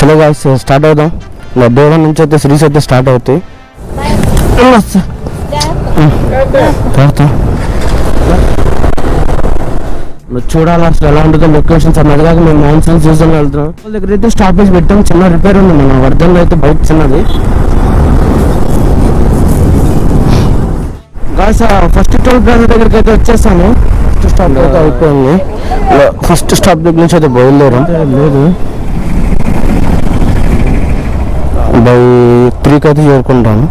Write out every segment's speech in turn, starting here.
చలో guys start అవుదాం. దేవరం నుంచి అయితే సిరీస్ అయితే స్టార్ట్ అవుతాయి. చూడాలి అసలు ఎలా ఉంటుందో లొకేషన్స్ అన్నది కాక మేము మాన్సూన్ సీజన్లో వెళ్తున్నాం. వాళ్ళ దగ్గర అయితే స్టాపేజ్ పెట్టాం, చిన్న రిపేర్ ఉంది మన వర్ధన్లో అయితే బైక్ చిన్నది. గాయ్స్ ఫస్ట్ టోల్ ప్లాజా దగ్గరికి అయితే వచ్చేసాము. ఫస్ట్ స్టాప్ అయితే అయిపోయింది. ఫస్ట్ స్టాప్ దగ్గర నుంచి అయితే బయలుదేరాం. లేదు బై 3కి అయితే చేరుకుంటాను.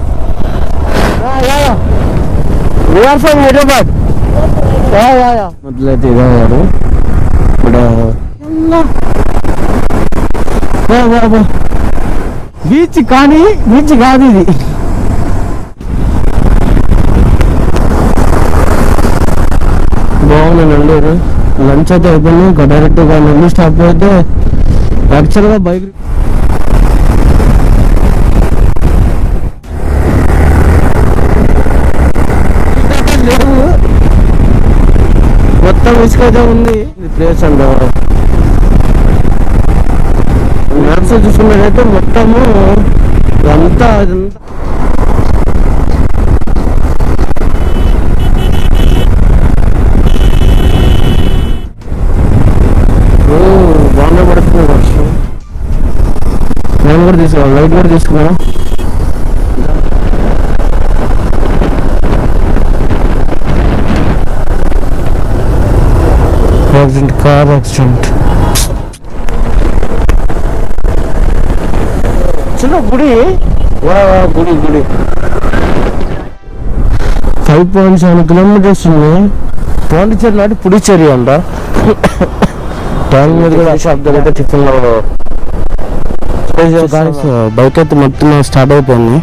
మొదలైతే ఇదయ్యారు ఇప్పుడు బీచ్ కానీ బీచ్ కాదు ఇది. బాగుంది నండూరు. లంచ్ అయితే అయిపోయింది. ఇంకా డైరెక్ట్గా నంది స్టాప్ అయితే యాక్చువల్గా బైక్ లేవు, మొత్తం ఇసుకైతే ఉంది ఈ ప్లేస్. అండ్ మ్యాప్స్ చూసుకున్నట్టయితే మొత్తము అంతా అదంతా బాగానే పడుతుంది వర్షం. నేను కూడా తీసుకున్నాను, లైట్ కూడా తీసుకున్నాను. Car accident. చిన్న గుడి గుడి గుడి 5.7 కిలోమీటర్స్ ఉంది. పాండిచేరి నాటి పుడిచేరి అంట. ట్యాంక్ మీద కూడా షాప్ దగ్గర అయితే టిఫిన్ బైక్ అయితే మొత్తం స్టార్ట్ అయిపోయింది.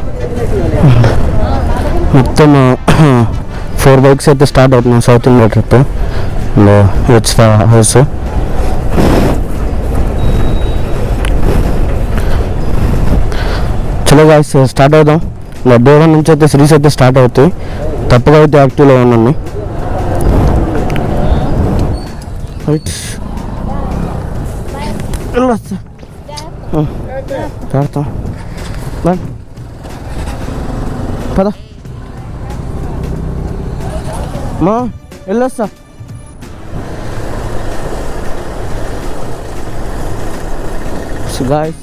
మొత్తం 4 బైక్స్ అయితే స్టార్ట్ అవుతున్నాయి south India trip. H house చలో గాయ్స్ స్టార్ట్ అవుదాం. దేవరం నుంచి అయితే సిరీస్ అయితే స్టార్ట్ అవుతాయి. తప్పగా అయితే యాక్టివ్లో ఉన్నాను. పద మా వెళ్ళొస్తా. గాయ్స్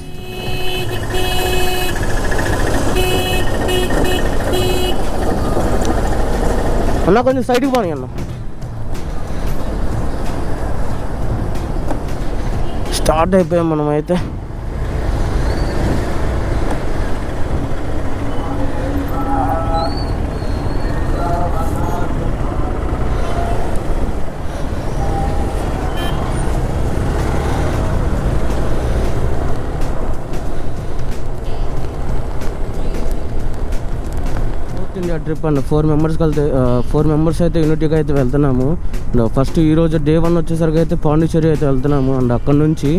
అన్న కొంచెం సైడ్కి పోనీ అన్న. స్టార్ట్ అయిపోయాం మనం అయితే. ఇండియా ట్రిప్ అండ్ 4 మెంబర్స్ అయితే యూనిటీగా అయితే వెళ్తున్నాము. ఫస్ట్ ఈరోజు డే 1 వచ్చేసరికి అయితే పాండిచేరి అయితే వెళ్తున్నాము. అండ్ అక్కడ నుంచి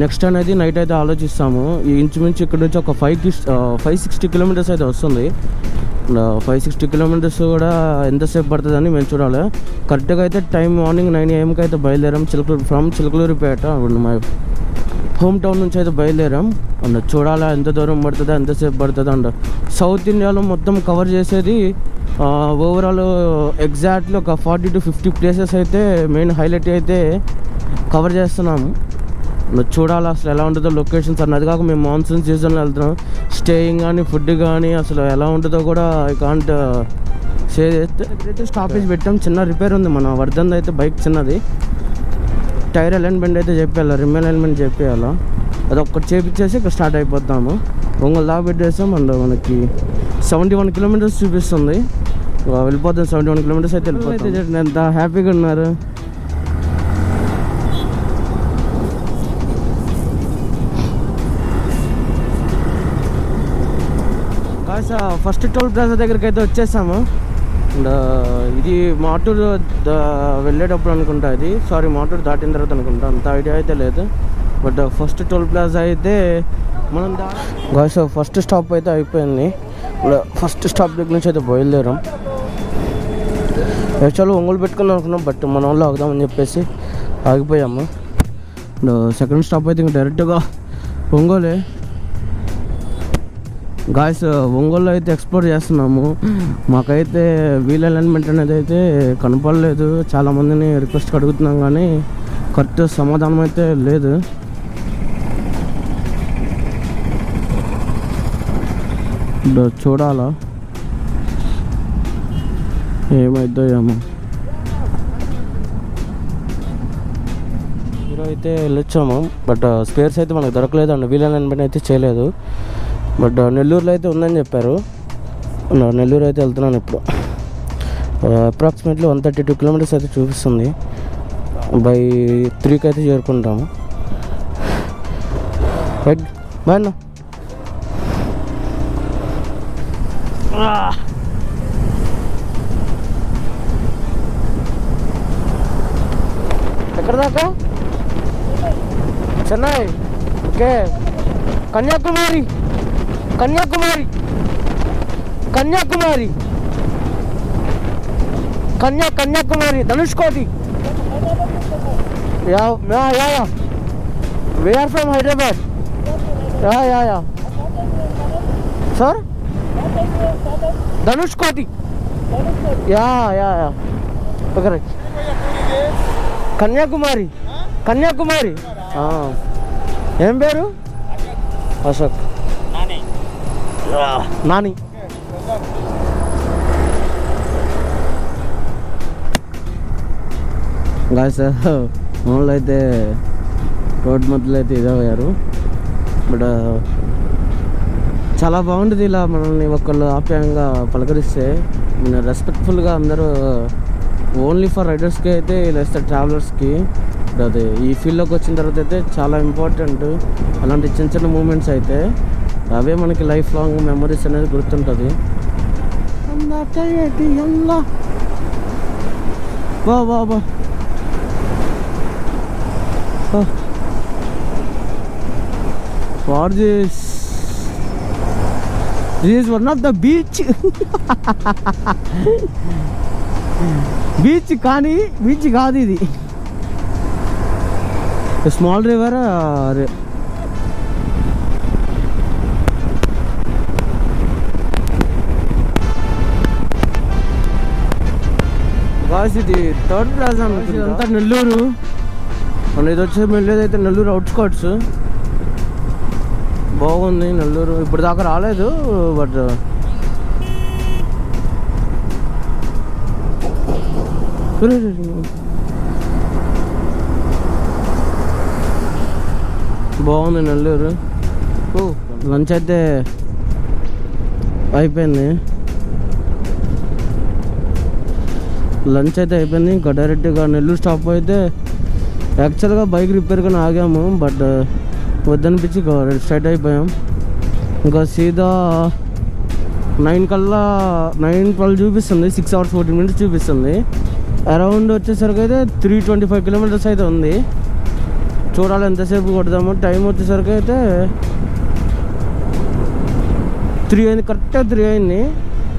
నెక్స్ట్ అనేది నైట్ అయితే ఆలోచిస్తాము. ఈ ఇంచుమించు ఇక్కడ నుంచి ఒక 560 కిలోమీటర్స్ అయితే వస్తుంది. 560 కిలోమీటర్స్ కూడా ఎంతసేపు పడుతుందని మేము చూడాలి. కరెక్ట్గా అయితే టైం మార్నింగ్ 9 AM అయితే బయలుదేరాం. చిలకలూరిపేట మా హోమ్ టౌన్ నుంచి అయితే బయలుదేరాం. అండ్ చూడాలా ఎంత దూరం పడుతుందో ఎంతసేపు పడుతుందో. అండ్ సౌత్ ఇండియాలో మొత్తం కవర్ చేసేది ఓవరాల్ ఎగ్జాక్ట్లీ ఒక 40 to 50 ప్లేసెస్ అయితే మెయిన్ హైలైట్ అయితే కవర్ చేస్తున్నాము. చూడాలి అసలు ఎలా ఉంటుందో లొకేషన్స్ అన్నది కాక మేము మాన్సూన్ సీజన్లో వెళ్తున్నాం. స్టేయింగ్ కానీ ఫుడ్ కానీ అసలు ఎలా ఉంటుందో కూడా ఐ కాంట్ షే చేస్తే. అయితే స్టాపేజ్ పెట్టాం, చిన్న రిపేర్ ఉంది మన వర్ధన్ అయితే బైక్ చిన్నది. టైర్ అలైన్మెంట్ అయితే చెప్పేయాలి, రిమ్ అలైన్మెంట్ చెప్పేయాలి. అది ఒక్కటి చేపించేసి ఇక్కడ స్టార్ట్ అయిపోతాము. ఒంగోలు దాకా పెట్టేస్తాం. అండ్ మనకి 71 కిలోమీటర్స్ చూపిస్తుంది. వెళ్ళిపోతాం 71 కిలోమీటర్స్ అయితే వెళ్ళిపోతాం. ఎంత హ్యాపీగా ఉన్నారు. ఫస్ట్ టోల్ ప్లాజా దగ్గరికి అయితే వచ్చేసాము. అండ్ ఇది మాటూరు వెళ్ళేటప్పుడు అనుకుంటా, ఇది మాటూరు దాటిన తర్వాత అనుకుంటా, అంత ఐడియా అయితే లేదు. బట్ ఫస్ట్ టోల్ ప్లాజా అయితే మనం గాయ్స్ ఫస్ట్ స్టాప్ అయితే అయిపోయింది. ఫస్ట్ స్టాప్ దగ్గర నుంచి అయితే బయలుదేరాం. యాక్చువల్గా ఒంగోలు పెట్టుకుని అనుకున్నాం, బట్ మన వాళ్ళు ఆగుదామని చెప్పేసి ఆగిపోయాము. సెకండ్ స్టాప్ అయితే ఇంకా డైరెక్ట్గా ఒంగోలే గాయస్. ఒంగోలు అయితే ఎక్స్ప్లోర్ చేస్తున్నాము. మాకైతే వీల్ అలైన్మెంట్ అనేది అయితే కనపడలేదు. చాలామందిని రిక్వెస్ట్ అడుగుతున్నాం కానీ కరెక్ట్ సమాధానం అయితే లేదు. చూడాలా ఏమైద్దో ఏమో. అయితే వెళ్ళొచ్చాము బట్ స్పేర్స్ అయితే మనకు దొరకలేదు అండ్ వీల్ అలైన్మెంట్ అయితే చేయలేదు. బట్ నెల్లూరులో అయితే ఉందని చెప్పారు. నెల్లూరు అయితే వెళ్తున్నాను ఇప్పుడు. అప్రాక్సిమేట్లీ 132 కిలోమీటర్స్ అయితే చూపిస్తుంది. బై 3కి అయితే చేరుకుంటాము. బాయ్. ఎక్కడ దాకా? Chennai. Okay. Kanyakumari Kanyakumari Kanyakumari Kanyakumari Dhanushkodi. Yeah. We are from Hyderabad. Yeah. Sir? Dhanushkodi. Yeah. Correct. Kanyakumari. ఏం పేరు? అశోక్. నాని. గాయస్ మామూలు అయితే రోడ్ మధ్యలో అయితే ఇదయ్యారు. బట్ చాలా బాగుంటుంది ఇలా మనల్ని ఒకళ్ళు ఆప్యాయంగా పలకరిస్తే. రెస్పెక్ట్ఫుల్గా అందరూ ఓన్లీ ఫర్ రైడర్స్కి అయితే ఇలా ఇస్తారు, ట్రావెలర్స్కి. అదే ఈ ఫీల్డ్లోకి వచ్చిన తర్వాత అయితే చాలా ఇంపార్టెంట్. అలాంటి చిన్న మూమెంట్స్ అయితే అవే మనకి లైఫ్ లాంగ్ మెమరీస్ అనేది గుర్తుంటుంది. బా for this is one of the beach. Beach కానీ బీచ్ కాదు ఇది. Small river. ఇది 3rd ప్లాజా అంతా నెల్లూరు. మన ఇది వచ్చే వెళ్ళేదైతే నెల్లూరు అవుట్స్కట్స్. బాగుంది నెల్లూరు. ఇప్పుడు దాకా రాలేదు బట్ బాగుంది నెల్లూరు. లంచ్ అయితే అయిపోయింది. ఇంకా డైరెక్ట్గా నెల్లూరు స్టాప్ అయితే యాక్చువల్గా బైక్ రిపేర్గా ఆగాము బట్ వద్దనిపించి స్ట్రైట్ అయిపోయాం. ఇంకా సీదా 9:12 చూపిస్తుంది. 6 hours 14 minutes చూపిస్తుంది. అరౌండ్ వచ్చేసరికి అయితే 325 kilometers అయితే ఉంది. చూడాలి ఎంతసేపు కొడదాము. టైం వచ్చేసరికి అయితే 3 అయింది. కరెక్ట్గా 3 అయింది.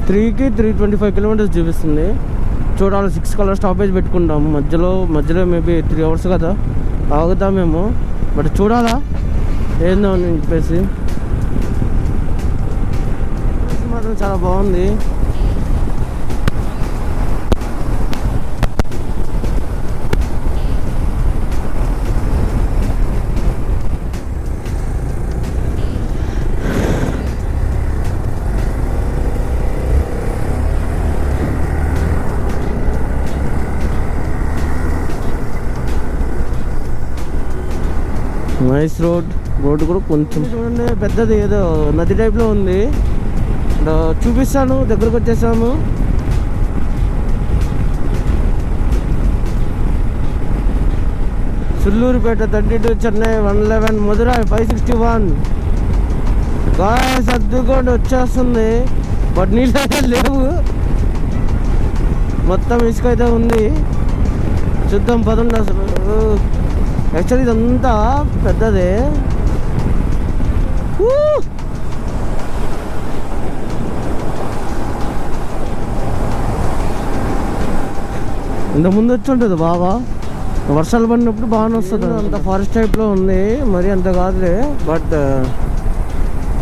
3కి 325 kilometers చూపిస్తుంది. చూడాలి. 6 కల్లా స్టాపేజ్ పెట్టుకుంటాము. మధ్యలో మేబీ 3 hours కదా ఆగుతామేమో బట్ చూడాలా ఏందో అని చెప్పేసి. మాత్రం చాలా బాగుంది. నైస్ రోడ్ కూడా కొంచెం చూడండి పెద్దది, ఏదో నది టైప్లో ఉంది. చూపిస్తాను. దగ్గరకు వచ్చేసాము. సుల్లూరుపేట 32, చెన్నై 111, మధురై 561. సర్దుకోండి వచ్చేస్తుంది బట్ నీళ్ళు అయితే లేవు. మొత్తం ఇసుక అయితే ఉంది. చూద్దాం పదండి. అసలు యాక్చువల్లీ ఇదంతా పెద్దదే. ఇంత ముందు వచ్చి ఉంటుంది బాబా. వర్షాలు పడినప్పుడు బాగానే వస్తుంది. అంత ఫారెస్ట్ టైప్లో ఉంది, మరి అంత కాదులే, బట్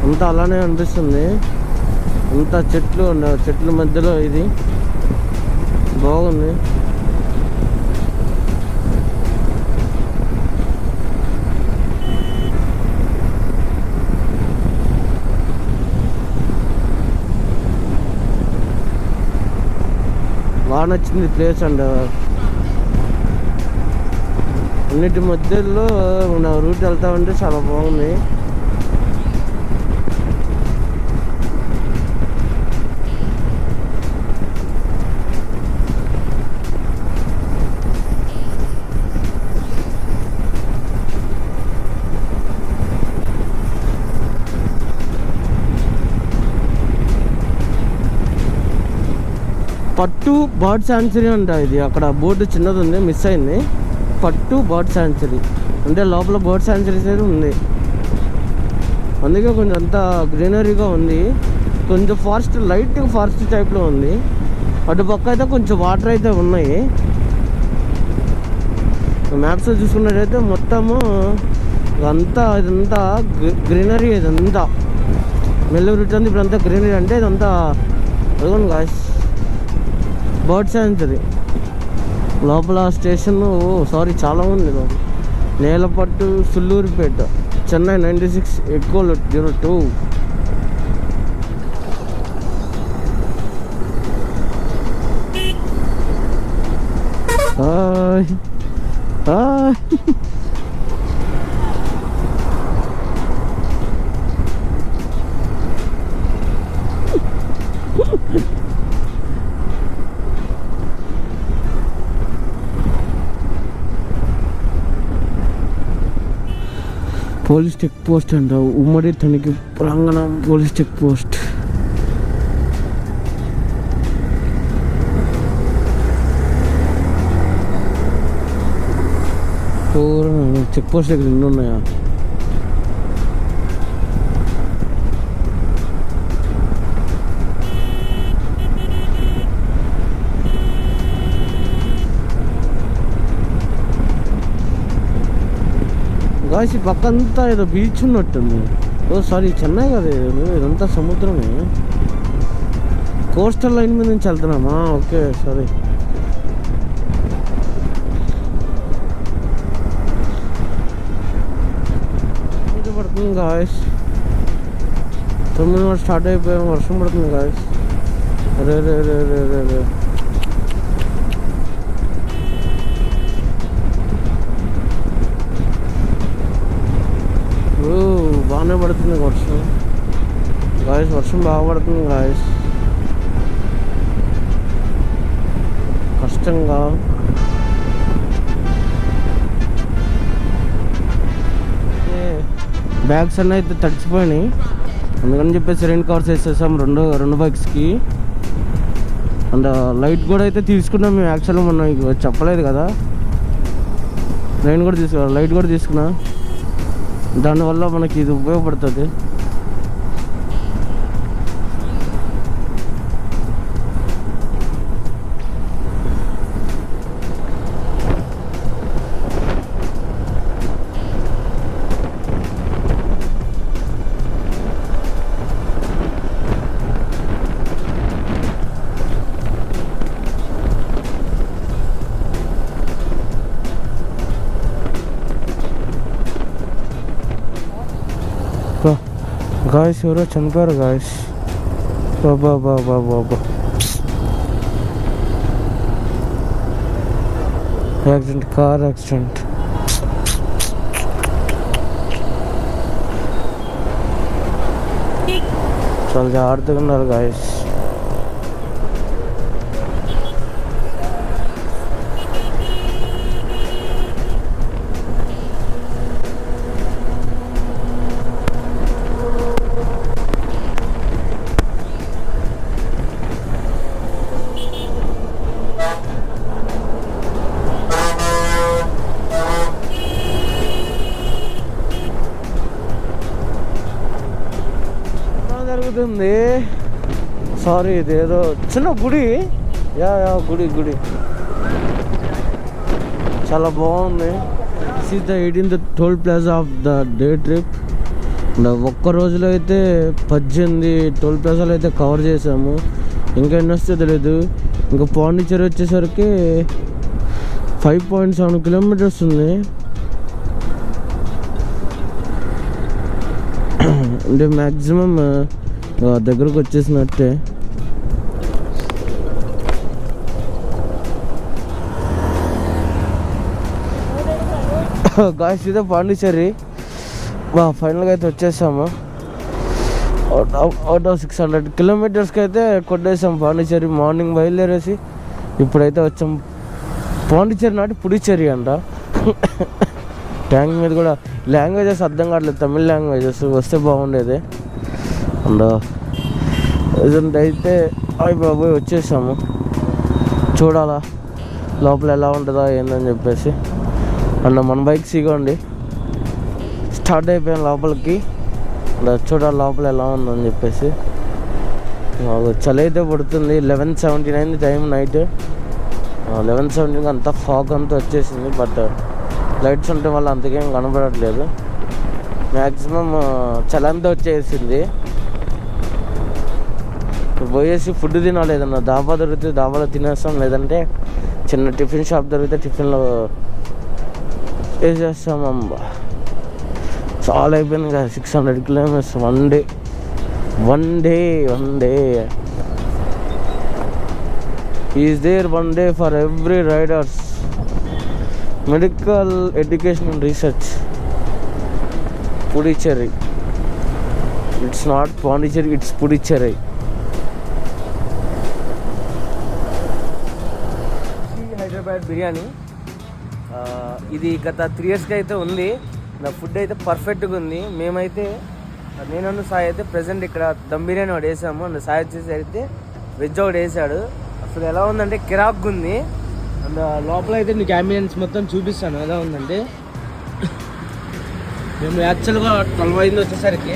అంతా అలానే అనిపిస్తుంది. అంతా చెట్ల మధ్యలో ఇది బాగుంది. బాగా నచ్చింది ప్లేస్. అండ్ అన్నిటి మధ్యలో మన రూట్ వెళ్తా ఉంటే చాలా బాగుంది. పట్టు బర్డ్ శాంచురీ అంట ఇది. అక్కడ బోర్డు చిన్నది ఉంది, మిస్ అయింది. పట్టు బర్డ్ శాంచురీ అంటే లోపల బర్డ్ శాంచురీస్ అయితే ఉంది. అందుకే కొంచెం అంతా గ్రీనరీగా ఉంది. కొంచెం లైట్ ఫారెస్ట్ టైప్లో ఉంది. అటు పక్క అయితే కొంచెం వాటర్ అయితే ఉన్నాయి. మ్యాప్స్లో చూసుకున్నట్టయితే మొత్తము ఇదంతా గ్రీనరీ. ఇదంతా మెల్లూరు రూట్ అంతా ఇప్పుడు అంతా గ్రీనరీ. అంటే ఇదంతా అదిగోండి గాయస్, బర్డ్ శాంచురీ. లోపల స్టేషన్ చాలా ఉంది. నేలపట్టు సుల్లూరుపేట, చెన్నై 96 ఎక్కువ 02. పోలీస్ చెక్ పోస్ట్ అంట, ఉమ్మడి తనిఖీ ప్రాంగణం police check post. Check post దగ్గర ఎన్ని ఉన్నాయా? గాయస్ ఈ పక్కంతా ఏదో బీచ్ ఉన్నట్టుంది. సారీ, చెన్నై కదా ఇదంతా సముద్రమే. కోస్టల్ లైన్ మీద నుంచి వెళ్తున్నామా? Okay, sorry. పడుతుంది గాయస్, 9 స్టార్ట్ అయిపోయాం, వర్షం పడుతుంది గాయస్. అరే రే రే రే రే రే బాగానే పడుతుంది వర్షం గాయస్. వర్షం బాగా పడుతుంది గాయస్, కష్టంగా. బ్యాగ్స్ అన్నీ అయితే తడిచిపోయినాయి, అందుకని చెప్పేసి రెయిన్ కవర్స్ వేసేసాం రెండు బైక్స్కి. అండ్ లైట్ కూడా అయితే తీసుకున్నాం మేము. యాక్చువల్గా మొన్న చెప్పలేదు కదా, లైట్ కూడా తీసుకున్నా. దానివల్ల మనకి ఇది ఉపయోగపడుతుంది. గాయస్ ఎవరో చనిపోయారు గాయస్. బాబా బాబా బాబా, యాక్సిడెంట్, కార్ యాక్సిడెంట్. చాలా జాగ్రత్తగా ఉన్నారు గాయస్. జరుగుతుంది. సారీ, ఇదేదో చిన్న గుడి. యా గుడి చాలా బాగుంది. This is the 18th toll plaza of the day trip. ఒక్క రోజులో అయితే 18 టోల్ ప్లాజాలు అయితే కవర్ చేసాము. ఇంకా ఎన్ని వస్తే తెలియదు. ఇంకా పాండిచ్చేరి వచ్చేసరికి 5.7 కిలోమీటర్స్ ఉంది. అంటే మ్యాక్సిమం దగ్గరకు వచ్చేసినట్టే. గాయ్స్ ఇదే పాండిచ్చేరి. ఫైనల్గా అయితే వచ్చేసాము. అవుట్ ఆఫ్ 600 కిలోమీటర్స్కి అయితే కొట్టేసాం పాండిచ్చేరి. మార్నింగ్ బయలుదేరేసి ఇప్పుడైతే వచ్చాం. పాండిచ్చేరి నాటి పుడిచ్చేరి అంట. ట్యాంక్ మీద కూడా లాంగ్వేజెస్ అర్థం కావట్లేదు, తమిళ్ లాంగ్వేజెస్ వస్తే బాగుండేది. అండ్ అయితే అవి బాబోయ్ వచ్చేసాము. చూడాలా లోపల ఎలా ఉంటుందా ఏందని చెప్పేసి. అండ్ మన బైక్స్ ఇగోండి స్టార్ట్ అయిపోయాం లోపలికి. చూడాలి లోపల ఎలా ఉందని చెప్పేసి. చలి అయితే పడుతుంది. 11:79 టైం నైట్. 11:17 అంతా ఫాగ్ అంతా వచ్చేసింది. బట్ లైట్స్ ఉంటే వల్ల అంతకేం కనపడట్లేదు. మ్యాక్సిమం చలంతా వచ్చేసింది. పోయేసి ఫుడ్ తినాలి. ఏదన్నా దాబా దొరికితే దాబాలో తినేస్తాం, లేదంటే చిన్న టిఫిన్ షాప్ దొరికితే టిఫిన్లో వేసేస్తాం. చాలా అయిపోయింది కదా. 600 kilometres one day is there. One day for every riders. Medical education and research Puducherry. It's not Pondicherry, it's Puducherry. Hyderabad biryani ఇది గత 3 yearsకి అయితే ఉంది. నా ఫుడ్ అయితే పర్ఫెక్ట్గా ఉంది. మేమైతే నేను సాయి అయితే ప్రజెంట్ ఇక్కడ దమ్ బిర్యానీ ఒకటి వేసాము. అండ్ సాయి వచ్చేసి అయితే వెజ్ ఒకటి వేసాడు. అసలు ఎలా ఉందంటే కిరాక్ ఉంది. అండ్ లోపల అయితే నీకు అంబియన్స్ మొత్తం చూపిస్తాను ఎలా ఉందంటే. మేము యాక్చువల్గా 12 అయింది వచ్చేసరికి.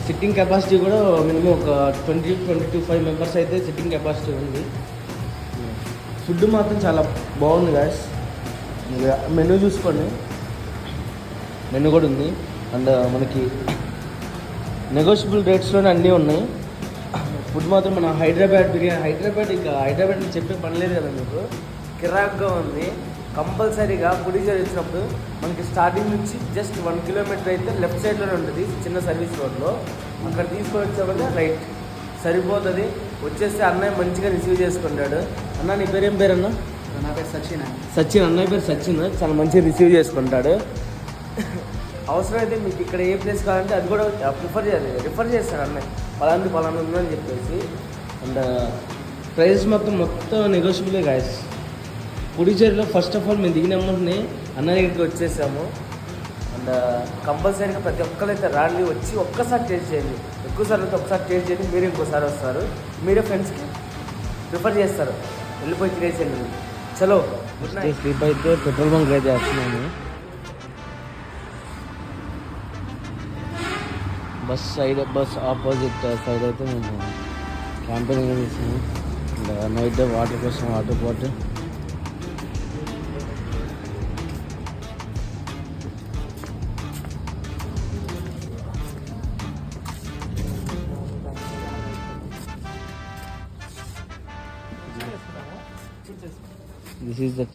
సిట్టింగ్ కెపాసిటీ కూడా మినిమం ఒక 20-25 మెంబర్స్ అయితే సిట్టింగ్ కెపాసిటీ ఉంది. ఫుడ్ మాత్రం చాలా బాగుంది గాయస్. మెనూ చూసుకోండి, మెనూ కూడా ఉంది. అండ్ మనకి నెగోషియబుల్ రేట్స్లోనే అన్నీ ఉన్నాయి. ఫుడ్ మాత్రం మన హైదరాబాద్ బిర్యానీ, ఇంకా హైదరాబాద్ చెప్పే పని లేదు కదా మీకు. కిరాక్గా ఉంది. కంపల్సరీగా పుడిచ్చేరి వచ్చినప్పుడు మనకి స్టార్టింగ్ నుంచి జస్ట్ 1 కిలోమీటర్ అయితే లెఫ్ట్ సైడ్లోనే ఉంటుంది చిన్న సర్వీస్ రోడ్లో. అక్కడ తీసుకొని వచ్చామంటే రైట్ సరిపోతుంది. వచ్చేస్తే అన్నయ్య మంచిగా రిసీవ్ చేసుకుంటాడు. అన్న నీ పేరు ఏం పేరు అన్న? నా పేరు సచిన్. అన్నయ్య పేరు సచిన్. చాలా మంచిగా రిసీవ్ చేసుకుంటాడు. అవసరమైతే మీకు ఇక్కడ ఏ ప్లేస్ కావాలంటే అది కూడా రిఫర్ చేస్తాడు అన్నయ్య. పలానా ఉందని చెప్పేసి. అండ్ ప్రైస్ మొత్తం నెగోషియబులే గాయస్. పుడిచ్చేరిలో ఫస్ట్ ఆఫ్ ఆల్ మేము దిగిన అమౌంట్ని అన్న దగ్గరికి వచ్చేసాము. అండ్ కంపల్సరీగా ప్రతి ఒక్కరైతే రాండి, వచ్చి ఒక్కసారి టేస్ట్ చేయండి. ఎక్కువసార్లు అయితే ఒకసారి టేస్ట్ చేయండి, మీరు ఇంకోసారి వస్తారు. మీరే ఫ్రెండ్స్కి ప్రిఫర్ చేస్తారు. వెళ్ళిపోయి తినేసేయండి. చలో గుడ్ నైట్. స్లీప్ అయితే పెట్రోల్ బంక్ అయితే వస్తున్నాము. బస్ ఆపోజిట్ సైడ్ అయితే మేము క్యాంపెయినింగ్ చేసాము. అండ్ నైట్ వాటర్ కోసం water bottle. This is the